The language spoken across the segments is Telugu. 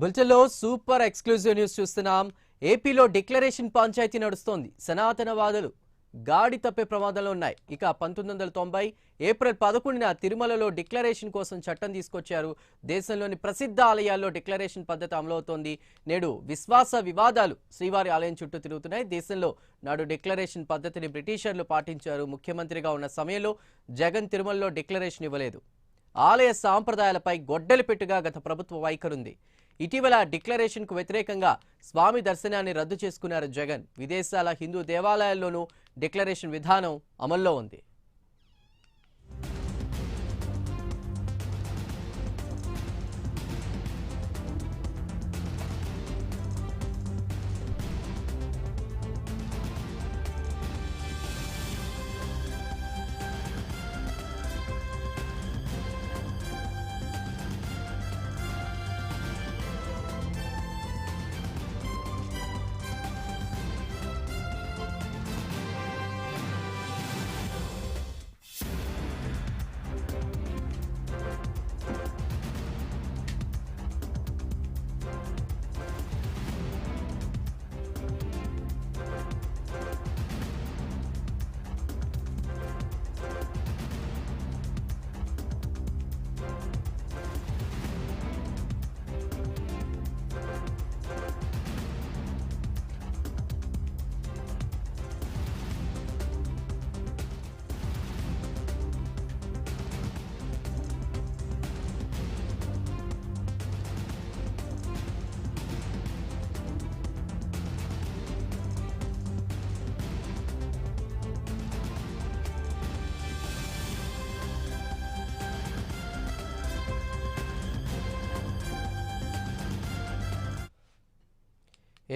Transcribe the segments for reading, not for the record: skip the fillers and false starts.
బులెటిన్లో సూపర్ ఎక్స్క్లూజివ్ న్యూస్ చూస్తున్నాం. ఏపీలో డిక్లరేషన్ పంచాయతీ నడుస్తోంది. సనాతనవాదులు గాడి తప్పే ప్రమాదంలో ఉన్నాయి. ఇక 1990 ఏప్రిల్ 11న తిరుమలలో డిక్లరేషన్ కోసం చట్టం తీసుకొచ్చారు. దేశంలోని ప్రసిద్ధ ఆలయాల్లో డిక్లరేషన్ పద్ధతి అమలవుతోంది. నేడు విశ్వాస వివాదాలు శ్రీవారి ఆలయం చుట్టూ తిరుగుతున్నాయి. దేశంలో నాడు డిక్లరేషన్ పద్ధతిని బ్రిటిషర్లు పాటించారు. ముఖ్యమంత్రిగా ఉన్న సమయంలో జగన్ తిరుమలలో డిక్లరేషన్ ఇవ్వలేదు. ఆలయ సాంప్రదాయాలపై గొడ్డలి పెట్టుగా గత ప్రభుత్వ వైఖరుంది. ఇటీవల డిక్లరేషన్కు వ్యతిరేకంగా స్వామి దర్శనాన్ని రద్దు చేసుకున్నారు జగన్. విదేశాల హిందూ దేవాలయాల్లోనూ డిక్లరేషన్ విధానం అమల్లో ఉంది.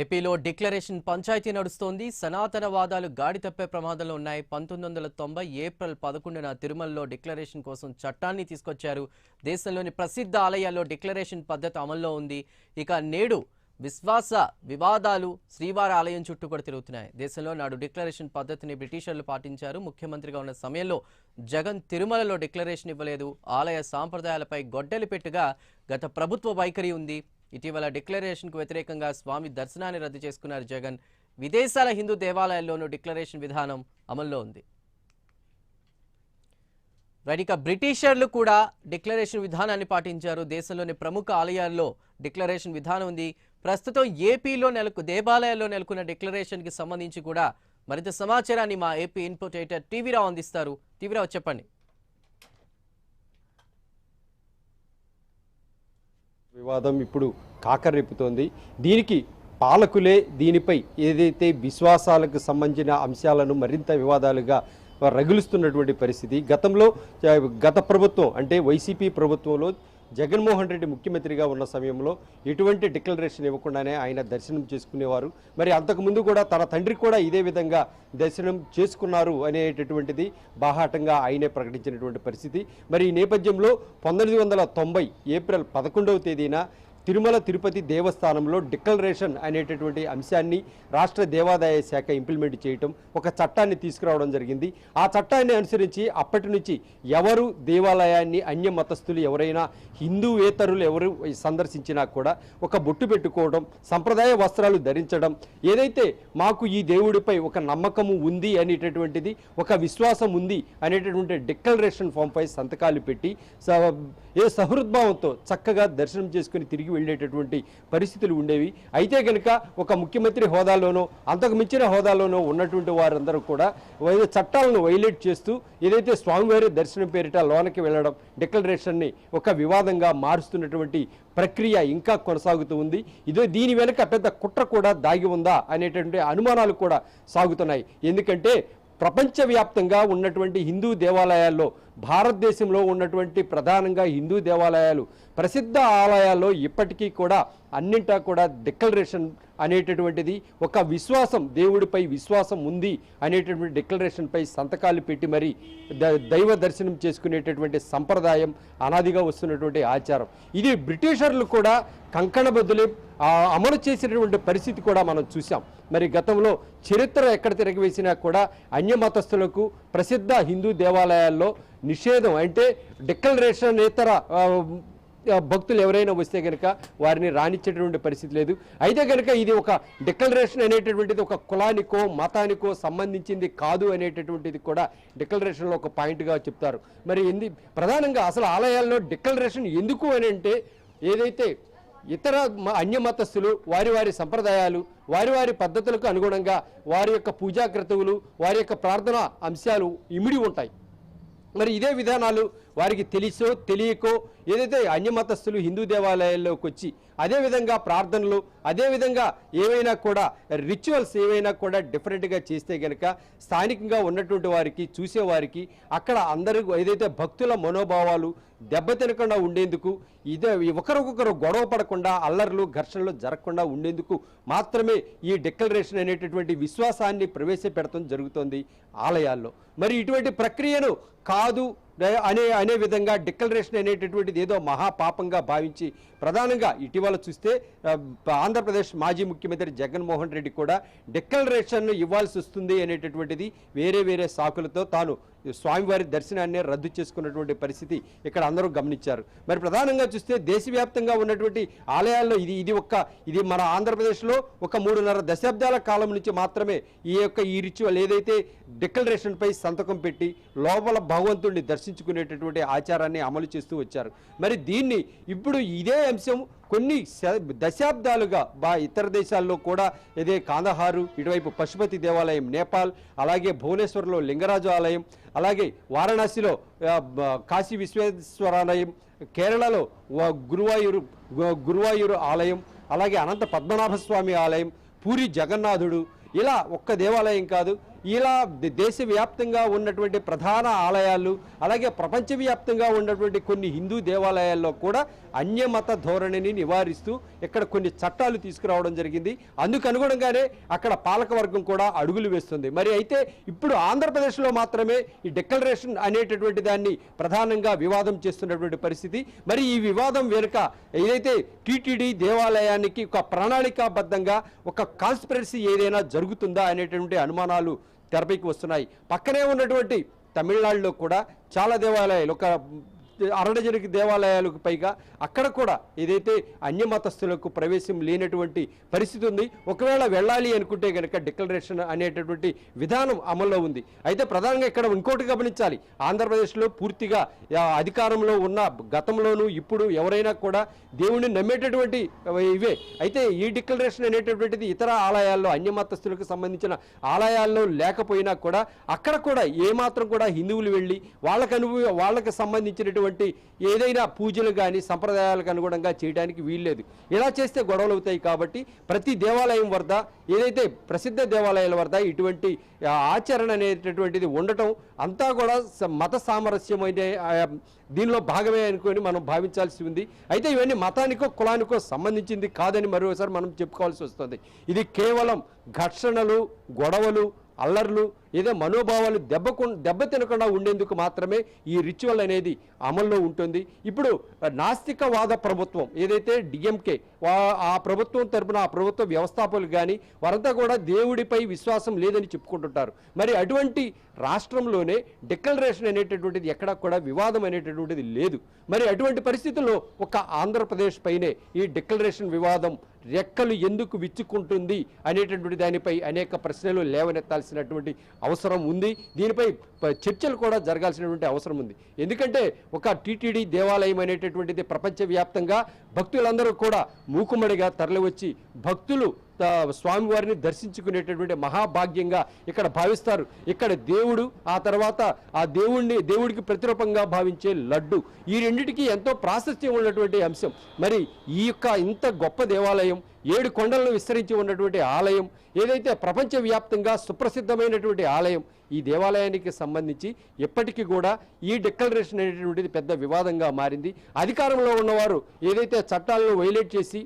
ఏపీలో డిక్లరేషన్ పంచాయతీ నడుస్తోంది. సనాతనవాదాలు గాడి తప్పే ప్రమాదంలో ఉన్నాయి. 1990 ఏప్రిల్ 11న తిరుమలలో డిక్లరేషన్ కోసం చట్టాన్ని తీసుకొచ్చారు. దేశంలోని ప్రసిద్ధ ఆలయాల్లో డిక్లరేషన్ పద్ధతి అమల్లో ఉంది. ఇక నేడు విశ్వాస వివాదాలు శ్రీవారి ఆలయం చుట్టూ కూడా తిరుగుతున్నాయి. దేశంలో నాడు డిక్లరేషన్ పద్ధతిని బ్రిటిషర్లు పాటించారు. ముఖ్యమంత్రిగా ఉన్న సమయంలో జగన్ తిరుమలలో డిక్లరేషన్ ఇవ్వలేదు. ఆలయ సాంప్రదాయాలపై గొడ్డలి పెట్టుగా గత ప్రభుత్వ వైఖరి ఉంది. ఇటీవల డిక్లరేషన్కు వ్యతిరేకంగా స్వామి దర్శనాన్ని రద్దు చేసుకున్నారు జగన్. విదేశాల హిందూ దేవాలయాల్లోనూ డిక్లరేషన్ విధానం అమల్లో ఉంది. ఇక బ్రిటిషర్లు కూడా డిక్లరేషన్ విధానాన్ని పాటించారు. దేశంలోని ప్రముఖ ఆలయాల్లో డిక్లరేషన్ విధానం ఉంది. ప్రస్తుతం ఏపీలో దేవాలయాల్లో నెలకొన్న డిక్లరేషన్కి సంబంధించి కూడా మరింత సమాచారాన్ని మా ఏపీ ఇన్పుట్ ఎడిటర్ టీవీరావు అందిస్తారు. టీవీరావు, చెప్పండి. వివాదం ఇప్పుడు కాకరేపుతోంది. దీనికి పాలకులే దీనిపై ఏదైతే విశ్వాసాలకు సంబంధించిన అంశాలను మరింత వివాదాలుగా రగులుస్తున్నటువంటి పరిస్థితి. గత ప్రభుత్వం అంటే వైసీపీ ప్రభుత్వంలో జగన్మోహన్ రెడ్డి ముఖ్యమంత్రిగా ఉన్న సమయంలో ఎటువంటి డిక్లరేషన్ ఇవ్వకుండానే ఆయన దర్శనం చేసుకునేవారు. మరి అంతకుముందు కూడా తన తండ్రి కూడా ఇదే విధంగా దర్శనం చేసుకున్నారు అనేటటువంటిది బాహాటంగా ఆయనే ప్రకటించినటువంటి పరిస్థితి. మరి ఈ నేపథ్యంలో 1990 ఏప్రిల్ 11వ తేదీన తిరుమల తిరుపతి దేవస్థానంలో డిక్లరేషన్ అనేటటువంటి అంశాన్ని రాష్ట్ర దేవాదాయ శాఖ ఇంప్లిమెంట్ చేయటం, ఒక చట్టాన్ని తీసుకురావడం జరిగింది. ఆ చట్టాన్ని అనుసరించి అప్పటి నుంచి ఎవరు దేవాలయాన్ని అన్య మతస్థులు ఎవరైనా హిందూవేతరులు ఎవరు సందర్శించినా కూడా ఒక బొట్టు పెట్టుకోవడం, సంప్రదాయ వస్త్రాలు ధరించడం, ఏదైతే మాకు ఈ దేవుడిపై ఒక నమ్మకము ఉంది అనేటటువంటిది, ఒక విశ్వాసం ఉంది అనేటటువంటి డిక్లరేషన్ ఫామ్పై సంతకాలు పెట్టి సహృద్భావంతో చక్కగా దర్శనం చేసుకుని తిరిగి వెళ్ళేటటువంటి పరిస్థితులు ఉండేవి. అయితే కనుక ఒక ముఖ్యమంత్రి హోదాలోనో అంతకు మించిన హోదాలోనో ఉన్నటువంటి వారందరూ కూడా చట్టాలను వైలేట్ చేస్తూ ఏదైతే స్వామివారి దర్శనం పేరిట లోనకి వెళ్ళడం, డిక్లరేషన్ని ఒక వివాదంగా మారుస్తున్నటువంటి ప్రక్రియ ఇంకా కొనసాగుతూ ఉంది. దీని వెనుక పెద్ద కుట్ర కూడా దాగి ఉందా అనేటువంటి అనుమానాలు కూడా సాగుతున్నాయి. ఎందుకంటే ప్రపంచవ్యాప్తంగా ఉన్నటువంటి హిందూ దేవాలయాల్లో, భారతదేశంలో ఉన్నటువంటి ప్రధానంగా హిందూ దేవాలయాలు, ప్రసిద్ధ ఆలయాల్లో ఇప్పటికీ కూడా అన్నింటా కూడా డిక్లరేషన్ అనేటటువంటిది ఒక విశ్వాసం, దేవుడిపై విశ్వాసం ఉంది అనేటటువంటి డిక్లరేషన్పై సంతకాలు పెట్టి మరి దైవ దర్శనం చేసుకునేటటువంటి సంప్రదాయం అనాదిగా వస్తున్నటువంటి ఆచారం. ఇది బ్రిటిషర్లు కూడా కంకణబద్దులే అమలు చేసినటువంటి పరిస్థితి కూడా మనం చూసాం. మరి గతంలో చరిత్ర ఎక్కడ తిరగవేసినా కూడా అన్యమతస్థులకు ప్రసిద్ధ హిందూ దేవాలయాల్లో నిషేధం అంటే డిక్లరేషన్ ఇతర భక్తులు ఎవరైనా వస్తే కనుక వారిని రానిచ్చేటటువంటి పరిస్థితి లేదు. అయితే కనుక ఇది ఒక డిక్లరేషన్ అనేటటువంటిది ఒక కులానికో మతానికో సంబంధించింది కాదు అనేటటువంటిది కూడా డిక్లరేషన్లో ఒక పాయింట్గా చెప్తారు. మరి ప్రధానంగా అసలు ఆలయాల్లో డిక్లరేషన్ ఎందుకు అని అంటే ఏదైతే ఇతర అన్య మతస్థులు వారి వారి సంప్రదాయాలు వారి వారి పద్ధతులకు అనుగుణంగా వారి యొక్క పూజా క్రతువులు వారి యొక్క ప్రార్థన అంశాలు ఇమిడి ఉంటాయి. మరి ఇదే విధానాలు వారికి తెలుసో తెలియకో ఏదైతే అన్యమతస్థులు హిందూ దేవాలయాల్లోకి వచ్చి అదేవిధంగా ప్రార్థనలు అదేవిధంగా ఏవైనా కూడా రిచువల్స్ ఏవైనా కూడా డిఫరెంట్గా చేస్తే కనుక స్థానికంగా ఉన్నటువంటి వారికి చూసేవారికి అక్కడ అందరూ ఏదైతే భక్తుల మనోభావాలు దెబ్బతినకుండా ఉండేందుకు ఇదే ఒకరికొకరు గొడవ పడకుండా అల్లర్లు ఘర్షణలు జరగకుండా ఉండేందుకు మాత్రమే ఈ డిక్లరేషన్ అనేటటువంటి విశ్వాసాన్ని ప్రవేశపెడతం జరుగుతోంది ఆలయాల్లో. మరి ఇటువంటి ప్రక్రియను కాదు అనే విధంగా డిక్లరేషన్ అనేటటువంటిది ఏదో మహాపాపంగా భావించి ప్రధానంగా ఇటీవల చూస్తే ఆంధ్రప్రదేశ్ మాజీ ముఖ్యమంత్రి జగన్మోహన్ రెడ్డి కూడా డిక్లరేషన్ ఇవ్వాల్సి వస్తుంది అనేటటువంటిది వేరే సాకులతో తాను స్వామివారి దర్శనాన్ని రద్దు చేసుకున్నటువంటి పరిస్థితి ఇక్కడ అందరూ గమనించారు. మరి ప్రధానంగా చూస్తే దేశవ్యాప్తంగా ఉన్నటువంటి ఆలయాల్లో ఇది మన ఆంధ్రప్రదేశ్లో ఒక 3.5 దశాబ్దాల కాలం నుంచి మాత్రమే ఈ రిచువల్ ఏదైతే డిక్లరేషన్ పై సంతకం పెట్టి లోపల భగవంతుడిని దర్శించుకునేటటువంటి ఆచారాన్ని అమలు చేస్తూ వచ్చారు. మరి దీన్ని ఇప్పుడు ఇదే అంశం కొన్ని దశాబ్దాలుగా ఇతర దేశాల్లో కూడా ఇదే కాందహారు ఇటువైపు పశుపతి దేవాలయం నేపాల్ అలాగే భువనేశ్వర్లో లింగరాజు ఆలయం అలాగే వారణాసిలో కాశీ విశ్వేశ్వరాలయం కేరళలో గురువాయూరు ఆలయం అలాగే అనంత పద్మనాభ స్వామి ఆలయం పూరి జగన్నాథుడు ఇలా ఒక్క దేవాలయం కాదు ఇలా దేశవ్యాప్తంగా ఉన్నటువంటి ప్రధాన ఆలయాలు అలాగే ప్రపంచవ్యాప్తంగా ఉన్నటువంటి కొన్ని హిందూ దేవాలయాల్లో కూడా అన్యమత ధోరణిని నివారిస్తూ ఇక్కడ కొన్ని చట్టాలు తీసుకురావడం జరిగింది. అందుకు అనుగుణంగానే అక్కడ పాలకవర్గం కూడా అడుగులు వేస్తుంది. మరి అయితే ఇప్పుడు ఆంధ్రప్రదేశ్లో మాత్రమే ఈ డిక్లరేషన్ అనేటటువంటి దాన్ని ప్రధానంగా వివాదం చేస్తున్నటువంటి పరిస్థితి. మరి ఈ వివాదం వెనుక ఏదైతే టీటీడీ దేవాలయానికి ఒక ప్రణాళికాబద్ధంగా ఒక కాన్స్పిరసీ ఏదైనా జరుగుతుందా అనేటువంటి అనుమానాలు తెరపైకి వస్తున్నాయి. పక్కనే ఉన్నటువంటి తమిళనాడులో కూడా చాలా దేవాలయాలు ఒక 60 దేవాలయాలకు పైగా అక్కడ కూడా ఏదైతే అన్యమతస్థులకు ప్రవేశం లేనటువంటి పరిస్థితి ఉంది. ఒకవేళ వెళ్ళాలి అనుకుంటే కనుక డిక్లరేషన్ అనేటటువంటి విధానం అమల్లో ఉంది. అయితే ప్రధానంగా ఇక్కడ ఇంకోటి గమనించాలి, ఆంధ్రప్రదేశ్లో పూర్తిగా అధికారంలో ఉన్న గతంలోనూ ఇప్పుడు ఎవరైనా కూడా దేవుణ్ణి నమ్మేటటువంటి ఇవే. అయితే ఈ డిక్లరేషన్ అనేటటువంటిది ఇతర ఆలయాల్లో అన్యమతస్థులకు సంబంధించిన ఆలయాల్లో లేకపోయినా కూడా అక్కడ కూడా ఏమాత్రం కూడా హిందువులు వెళ్ళి వాళ్ళకి సంబంధించినటువంటి ఏదైనా పూజలు కానీ సంప్రదాయాలకు అనుగుణంగా చేయడానికి వీల్లేదు. ఇలా చేస్తే గొడవలు అవుతాయి. కాబట్టి ప్రతి దేవాలయం వద్ద ఏదైతే ప్రసిద్ధ దేవాలయాల వద్ద ఇటువంటి ఆచరణ అనేటటువంటిది ఉండటం అంతా కూడా మత సామరస్యమైన దీనిలో భాగమే అనుకొని మనం భావించాల్సి ఉంది. అయితే ఇవన్నీ మతానికో కులానికో సంబంధించింది కాదని మరోసారి మనం చెప్పుకోవాల్సి వస్తుంది. ఇది కేవలం ఘర్షణలు గొడవలు అల్లర్లు ఏదో మనోభావాలు దెబ్బతినకుండా ఉండేందుకు మాత్రమే ఈ రిచువల్ అనేది అమల్లో ఉంటుంది. ఇప్పుడు నాస్తికవాద ప్రభుత్వం ఏదైతే డిఎంకే ఆ ప్రభుత్వం తరపున ఆ ప్రభుత్వ వ్యవస్థాపకులు కానీ వారంతా కూడా దేవుడిపై విశ్వాసం లేదని చెప్పుకుంటుంటారు. మరి అటువంటి రాష్ట్రంలోనే డిక్లరేషన్ అనేటటువంటిది ఎక్కడా కూడా వివాదం అనేటటువంటిది లేదు. మరి అటువంటి పరిస్థితుల్లో ఒక ఆంధ్రప్రదేశ్ పైనే ఈ డిక్లరేషన్ వివాదం రెక్కలు ఎందుకు విచ్చుకుంటుంది అనేటటువంటి దానిపై అనేక ప్రశ్నలు లేవనెత్తాల్సినటువంటి అవసరం ఉంది. దీనిపై చర్చలు కూడా జరగాల్సినటువంటి అవసరం ఉంది. ఎందుకంటే ఒక టీటీడీ దేవాలయం అనేటటువంటిది ప్రపంచవ్యాప్తంగా భక్తులందరూ కూడా మూకుమ్మడిగా తరలివచ్చి భక్తులు స్వామివారిని దర్శించుకునేటటువంటి మహాభాగ్యంగా ఇక్కడ భావిస్తారు. ఇక్కడ దేవుడు ఆ తర్వాత ఆ దేవుడికి ప్రతిరూపంగా భావించే లడ్డు ఈ రెండిటికి ఎంతో ప్రాశస్త్యం ఉన్నటువంటి అంశం. మరి ఈ యొక్క ఇంత గొప్ప దేవాలయం 7 కొండలను విస్తరించి ఉన్నటువంటి ఆలయం ఏదైతే ప్రపంచవ్యాప్తంగా సుప్రసిద్ధమైనటువంటి ఆలయం ఈ దేవాలయానికి సంబంధించి ఎప్పటికీ కూడా ఈ డిక్లరేషన్ అనేటువంటిది పెద్ద వివాదంగా మారింది. అధికారంలో ఉన్నవారు ఏదైతే చట్టాలను వైలేట్ చేసి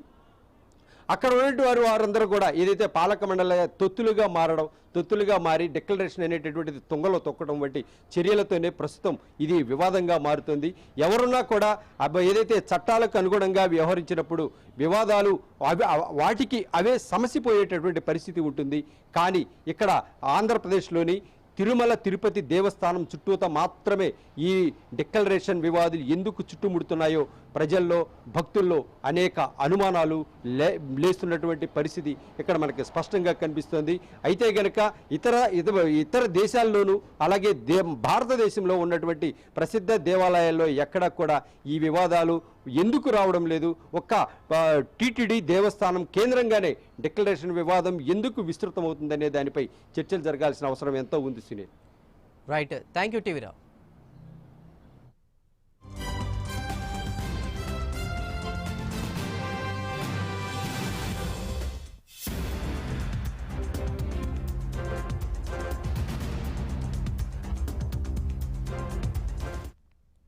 అక్కడ ఉన్నటువంటి వారందరూ కూడా ఏదైతే పాలక మండలి తొత్తులుగా మారి డిక్లరేషన్ అనేటటువంటిది తుంగలో తొక్కడం వంటి చర్యలతోనే ప్రస్తుతం ఇది వివాదంగా మారుతుంది. ఎవరున్నా కూడా ఏదైతే చట్టాలకు అనుగుణంగా వ్యవహరించినప్పుడు వివాదాలు వాటికి అవే సమసిపోయేటటువంటి పరిస్థితి ఉంటుంది. కానీ ఇక్కడ ఆంధ్రప్రదేశ్లోని తిరుమల తిరుపతి దేవస్థానం చుట్టూత మాత్రమే ఈ డిక్లరేషన్ వివాదాలు ఎందుకు చుట్టుముడుతున్నాయో ప్రజల్లో భక్తుల్లో అనేక అనుమానాలు లేస్తున్నటువంటి పరిస్థితి ఇక్కడ మనకి స్పష్టంగా కనిపిస్తోంది. అయితే గనక ఇతర దేశాల్లోనూ అలాగే భారతదేశంలో ఉన్నటువంటి ప్రసిద్ధ దేవాలయాల్లో ఎక్కడా కూడా ఈ వివాదాలు ఎందుకు రావడం లేదు? ఒక్క టీటీడీ దేవస్థానం కేంద్రంగానే డిక్లరేషన్ వివాదం ఎందుకు విస్తృతమవుతుందనే దానిపై చర్చలు జరగాల్సిన అవసరం ఎంతో ఉంది సునీల్. Right, thank you టీవీరావు.